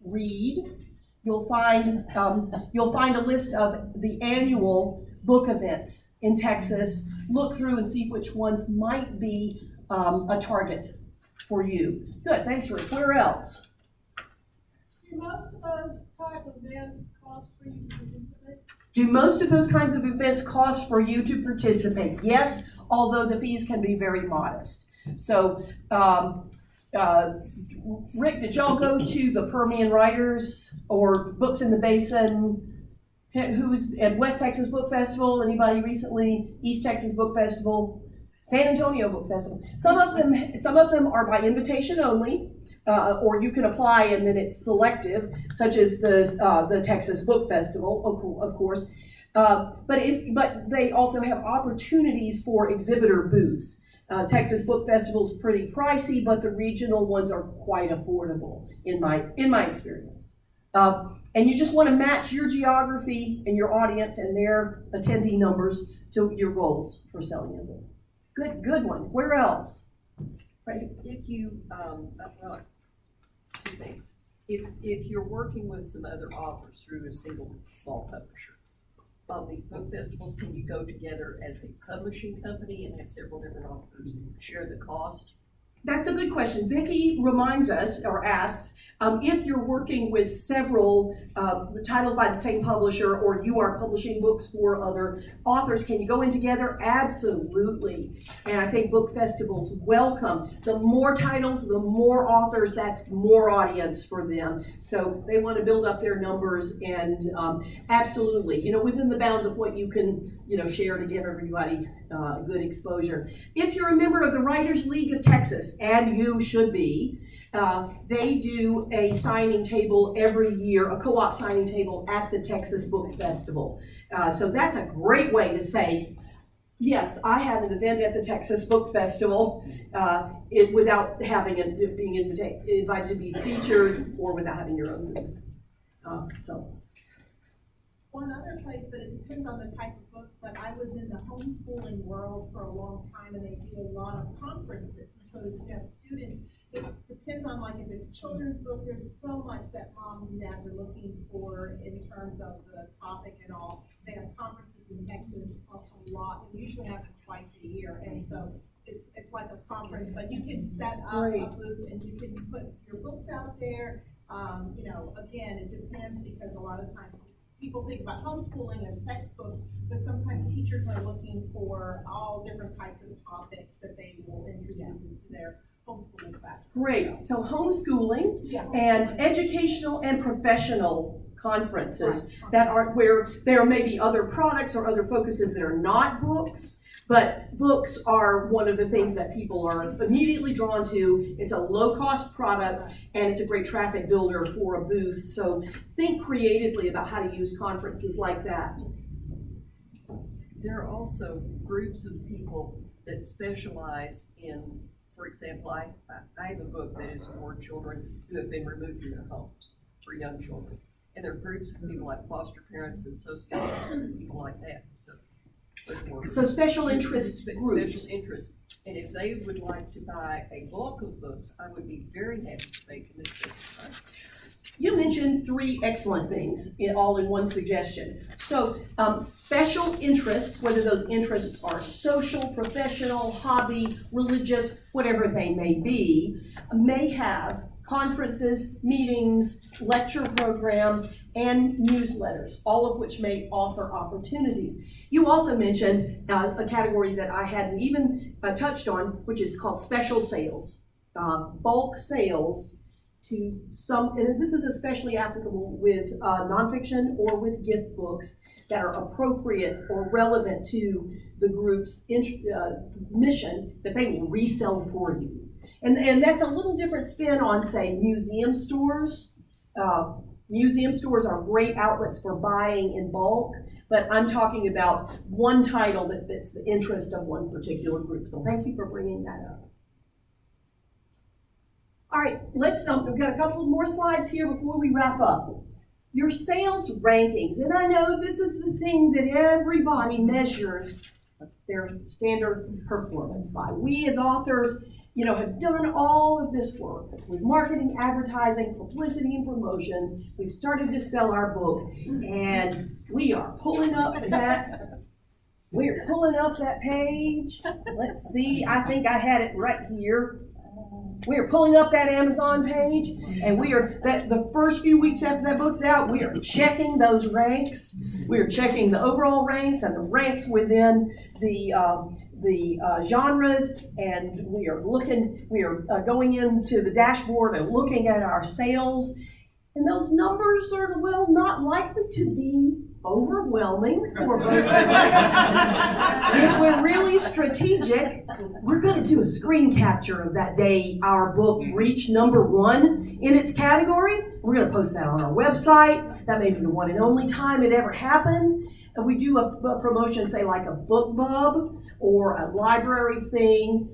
/read. You'll find a list of the annual book events in Texas. Look through and see which ones might be a target for you. Good, thanks, Rick. Where else? Do most of those type of events cost for you to participate? Do most of those kinds of events cost for you to participate? Yes, although the fees can be very modest. So Rick, did y'all go to the Permian Writers or Books in the Basin? Who's at West Texas Book Festival? Anybody recently? East Texas Book Festival, San Antonio Book Festival. Some of them are by invitation only, or you can apply and then it's selective, such as the Texas Book Festival, of course. But they also have opportunities for exhibitor booths. Texas Book Festival is pretty pricey, but the regional ones are quite affordable in my experience. And you just want to match your geography and your audience and their attendee numbers to your goals for selling your book. Good one. Where else? Right. If you, well, two things. If you're working with some other authors through a single small publisher, on these book festivals, can you go together as a publishing company and have several different authors share the cost? That's a good question. Vicki reminds us or asks if you're working with several titles by the same publisher or you are publishing books for other authors, can you go in together? Absolutely. And I think book festivals welcome. The more titles, the more authors, that's more audience for them. So they want to build up their numbers and absolutely, within the bounds of what you can, share to give everybody good exposure. If you're a member of the Writers League of Texas, and you should be, they do a signing table every year, a co-op signing table at the Texas Book Festival. So that's a great way to say, yes, I had an event at the Texas Book Festival without having it being invited to be featured or without having your own booth. One other place, but it depends on the type of book, but I was in the homeschooling world for a long time and they do a lot of conferences. So if you have students, it depends on if it's children's book, there's so much that moms and dads are looking for in terms of the topic and all. They have conferences in Texas a lot, and usually happen twice a year. And so it's like a conference, but you can set up a booth and you can put your books out there. Again, it depends because a lot of times people think about homeschooling as textbooks, but sometimes teachers are looking for all different types of topics that they will introduce into their homeschooling class. Great. So homeschooling and educational and professional conferences that are where there may be other products or other focuses that are not books. But books are one of the things that people are immediately drawn to. It's a low-cost product, and it's a great traffic builder for a booth. So think creatively about how to use conferences like that. There are also groups of people that specialize in, for example, I have a book that is for children who have been removed from their homes, for young children. And there are groups of people like foster parents and sociologists and people like that. So special interest groups. Special interest. And if they would like to buy a bulk of books, I would be very happy to make an exception. You mentioned 3 excellent things all in one suggestion. So special interest, whether those interests are social, professional, hobby, religious, whatever they may be, may have conferences, meetings, lecture programs, and newsletters, all of which may offer opportunities. You also mentioned a category that I hadn't even touched on, which is called special sales, bulk sales to some, and this is especially applicable with nonfiction or with gift books that are appropriate or relevant to the group's mission that they will resell for you. And that's a little different spin on, say, museum stores. Museum stores are great outlets for buying in bulk, but I'm talking about one title that fits the interest of one particular group. So thank you for bringing that up. All right, let's, we've got a couple more slides here before we wrap up. Your sales rankings, and I know this is the thing that everybody measures their standard performance by. We as authors, have done all of this work with marketing, advertising, publicity, and promotions. We've started to sell our book, and we are pulling up that. We're pulling up that page. Let's see. I think I had it right here. We are pulling up that Amazon page, and we are the first few weeks after that book's out, we are checking those ranks. We are checking the overall ranks and the ranks within the the genres, and we are going into the dashboard and looking at our sales. And those numbers are, well, not likely to be overwhelming for both of us. If we're really strategic, we're going to do a screen capture of that day our book reached #1 in its category. We're going to post that on our website. That may be the one and only time it ever happens. And we do a promotion, say like a book bub or a library thing,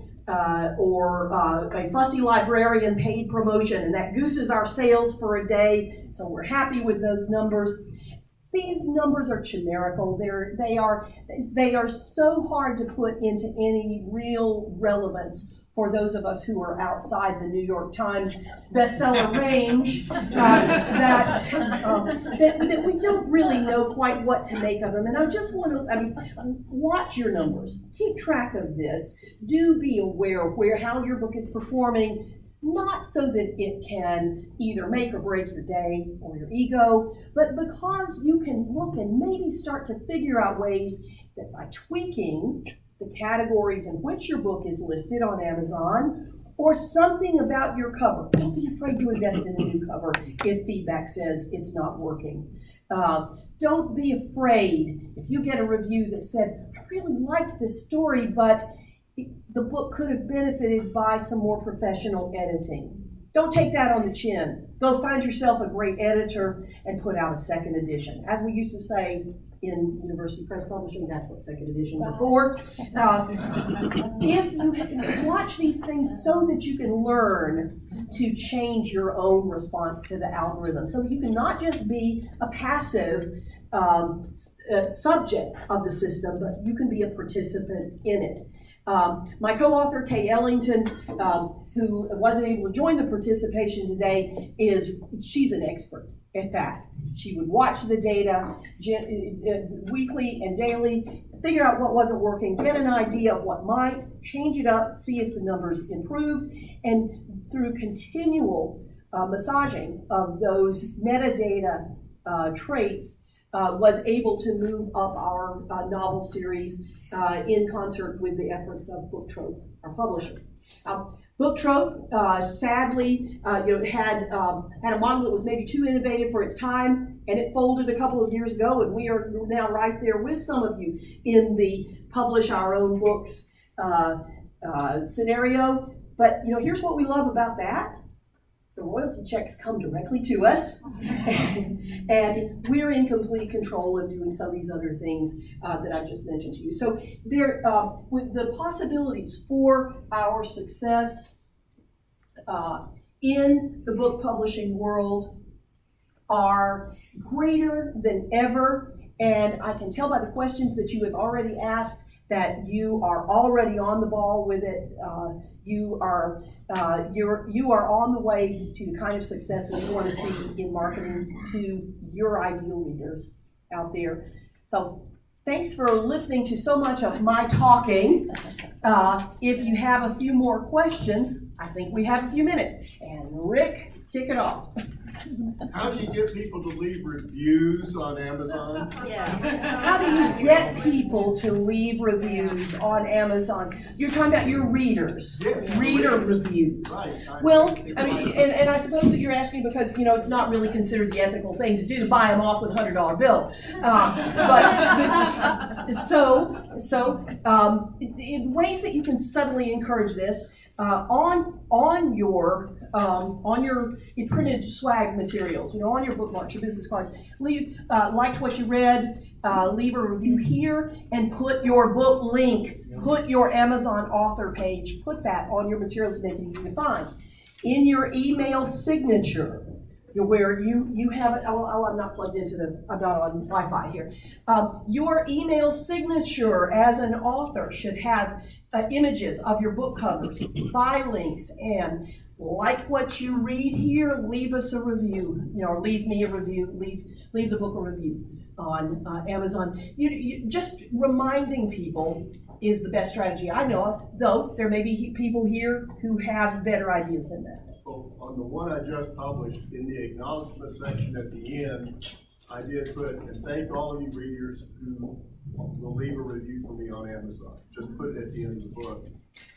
or a fussy librarian paid promotion, and that gooses our sales for a day, so we're happy with those numbers. These numbers are chimerical. They are so hard to put into any real relevance for those of us who are outside the New York Times bestseller range, that we don't really know quite what to make of them. And I just want to, watch your numbers, keep track of this, do be aware of how your book is performing, not so that it can either make or break your day or your ego, but because you can look and maybe start to figure out ways that by tweaking the categories in which your book is listed on Amazon, or something about your cover. Don't be afraid to invest in a new cover if feedback says it's not working. Don't be afraid if you get a review that said, I really liked this story, but the book could have benefited by some more professional editing. Don't take that on the chin. Go find yourself a great editor and put out a second edition. As we used to say in University Press Publishing, that's what second editions are for. If you watch these things so that you can learn to change your own response to the algorithm, so that you can not just be a passive subject of the system, but you can be a participant in it. My co-author, Kay Ellington, who wasn't able to join the participation today, she's an expert at that. She would watch the data weekly and daily, figure out what wasn't working, get an idea of what might, change it up, see if the numbers improved, and through continual massaging of those metadata traits, was able to move up our novel series in concert with the efforts of Book Trope, our publisher. Book Trope, sadly, had a model that was maybe too innovative for its time, and it folded a couple of years ago, and we are now right there with some of you in the publish our own books scenario. But here's what we love about that. The royalty checks come directly to us, and we're in complete control of doing some of these other things that I just mentioned to you. So there, with the possibilities for our success in the book publishing world are greater than ever, and I can tell by the questions that you have already asked that you are already on the ball with it. You are on the way to the kind of success that you want to see in marketing to your ideal readers out there. So thanks for listening to so much of my talking. If you have a few more questions, I think we have a few minutes. And Rick, kick it off. How do you get people to leave reviews on Amazon? Yeah. How do you get people to leave reviews on Amazon? You're talking about your readers, Yes, reader reviews. Right. Well, I mean, and I suppose that you're asking because it's not really considered the ethical thing to do to buy them off with a $100 bill. In ways that you can subtly encourage this. On your printed swag materials, on your bookmarks, your business cards, leave liked what you read, leave a review here, and put your book link, put your Amazon author page, put that on your materials to make it easy to find. In your email signature, where you have it. Oh, I'm not plugged into I'm not on Wi-Fi here. Your email signature as an author should have images of your book covers, buy links, and like what you read here, leave us a review. Or leave me a review. Leave the book a review on Amazon. You just reminding people is the best strategy I know of. Though there may be people here who have better ideas than that. Well, on the one I just published, in the acknowledgement section at the end, I did put, and thank all of you readers who will leave a review for me on Amazon. Just put it at the end of the book.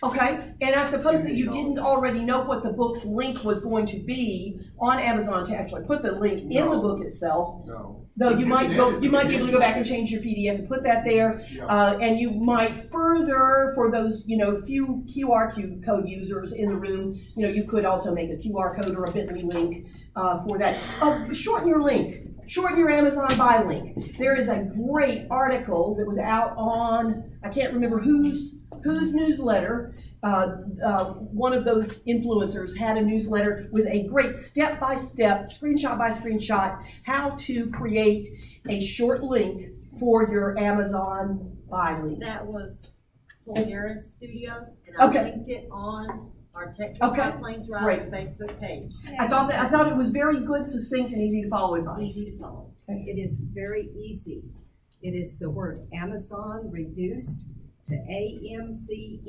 Okay, and I suppose that you didn't already know what the book's link was going to be on Amazon to actually put the link in the No. book itself. No. Though you might be able to go back and change your PDF and put that there. Yeah. And you might further, for those, few QR code users in the room, you could also make a QR code or a bit.ly link for that. Oh, shorten your link. Shorten your Amazon buy link. There is a great article that was out on, I can't remember whose newsletter. One of those influencers had a newsletter with a great step-by-step, screenshot by screenshot, how to create a short link for your Amazon buy link. That was Polaris Studios, and Okay. I linked it on our Texas Okay. High Plains Ride Facebook page. I thought it was very good, succinct, and easy to follow advice. Easy to follow. It is very easy. It is the word Amazon reduced to amcn.com/,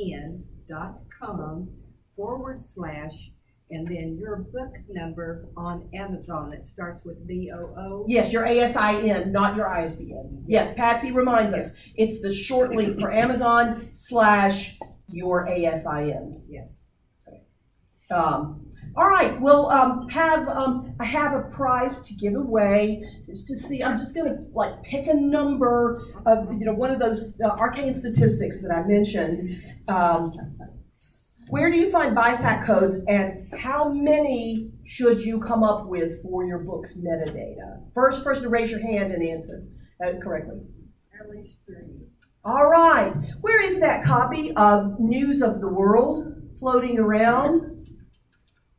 and then your book number on Amazon. It starts with BOO. Yes, your ASIN, not your ISBN. Yes, Patsy reminds us, it's the short link for Amazon /your ASIN. Yes. All right, well, I have a prize to give away. Just to see, I'm just gonna pick a number of, one of those arcane statistics that I mentioned. Where do you find BISAC codes, and how many should you come up with for your book's metadata? First person to raise your hand and answer correctly. At least 3. All right, where is that copy of News of the World floating around?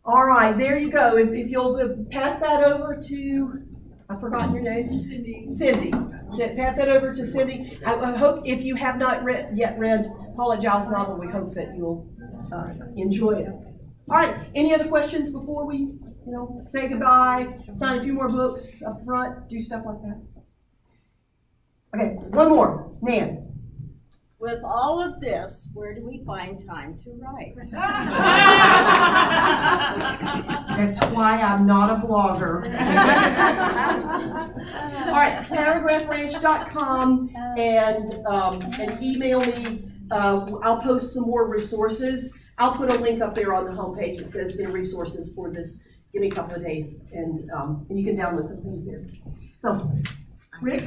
All right, there you go. If you'll pass that over to, I've forgotten your name. Cindy. Pass that over to Cindy. I hope, if you have not yet read Paula Giles' novel, we hope that you'll enjoy it. All right, any other questions before we, say goodbye, sign a few more books up front, do stuff like that? Okay, one more. Nan. With all of this, where do we find time to write? That's why I'm not a blogger. All right, paragraphranch.com and email me. I'll post some more resources. I'll put a link up there on the homepage that says resources for this. Give me a couple of days, and you can download some things there. So, Rick?